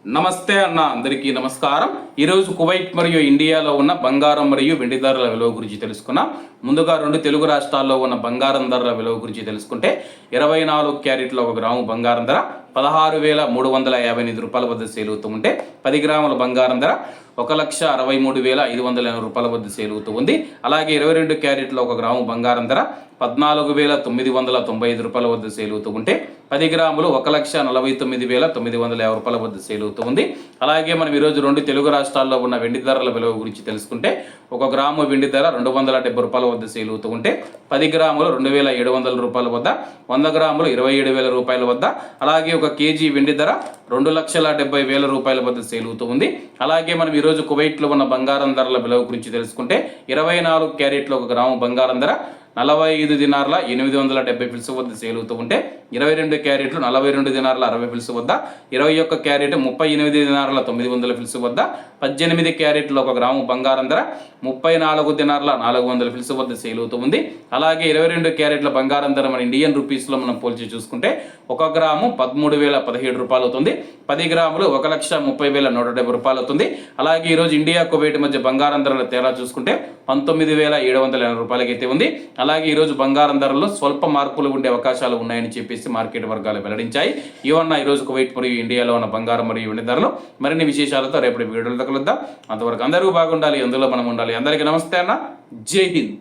నమస్తే అన్న, అందరికీ నమస్కారం. ఈరోజు కువైట్ మరియు ఇండియాలో ఉన్న బంగారం మరియు వెండి ధరల విలువ గురించి తెలుసుకున్నాం. ముందుగా రెండు తెలుగు రాష్ట్రాల్లో ఉన్న బంగారం ధరల విలువ గురించి తెలుసుకుంటే 24 క్యారెట్ల 1 గ్రాము బంగారం ధర 16,358 రూపాయల వద్ద సేల్ అవుతూ ఉంటే 10 గ్రాముల బంగారం ధర 1,63,580 రూపాయల వద్ద సేల్ అవుతూ ఉంది. అలాగే 22 క్యారెట్ల 1 గ్రాము బంగారం ధర 14,995 రూపాయల వద్ద సేల్ అవుతూ ఉంటే 10 గ్రాములు 1,49,950 రూపాయల వద్ద సేల్ అవుతూ ఉంది. అలాగే మనం ఈరోజు రెండు తెలుగు రాష్ట్రాల్లో ఉన్న వెండి ధరల విలువ గురించి తెలుసుకుంటే 1 గ్రాము వెండి ధర 270 రూపాయల వద్ద సేల్ అవుతూ ఉంటే 10 గ్రాములు 2,700 రూపాయల వద్ద, 100 గ్రాములు 27,000 రూపాయల వద్ద, అలాగే 1 కేజీ వెండి ధర 2,70,000 రూపాయల వద్ద సేల్ అవుతూ ఉంది. అలాగే మనం ఈరోజు కువైట్లో ఉన్న బంగారం ధరల విలువ గురించి తెలుసుకుంటే 24 క్యారెట్ల 1 గ్రాము బంగారం ధర 45 దినార్ల 870 ఫిల్స్ వద్ద సేల్ అవుతూ ఉంటే 22 క్యారెట్లు 42 దినార్ల 60 ఫిల్స్ వద్ద, 21 క్యారెట్ 38 దినార్ల 900 ఫిల్స్ వద్ద, 18 క్యారెట్లు 1 గ్రాము బంగారం ధర 34 దినార్ల 400 ఫిల్స్ వద్ద సేల్ అవుతూ ఉంది. అలాగే 22 క్యారెట్ల బంగారం ధర మన ఇండియన్ రూపీస్లో మనం పోల్చి చూసుకుంటే 1 గ్రాము 13,017 రూపాయలు అవుతుంది. 10 గ్రాములు 1,30,170 రూపాయలు అవుతుంది. అలాగే ఈరోజు ఇండియా కువైట్ మధ్య బంగారం ధరల తేడా చూసుకుంటే 19,780 రూపాయలకి అయితే ఉంది. అలాగే ఈరోజు బంగారం ధరల్లో స్వల్ప మార్పులు ఉండే అవకాశాలు ఉన్నాయని చెప్పేసి మార్కెట్ వర్గాలు వెల్లడించాయి. ఇవన్న ఈరోజు కువైట్ మరియు ఇండియాలో ఉన్న బంగారం మరియు వెండి ధరలు. మరిన్ని విశేషాలతో రేపటి వీడియోలో కలుద్దాం. అంతవరకు అందరూ బాగుండాలి, అందులో మనం ఉండాలి. అందరికీ నమస్తే అన్న, జై హింద్.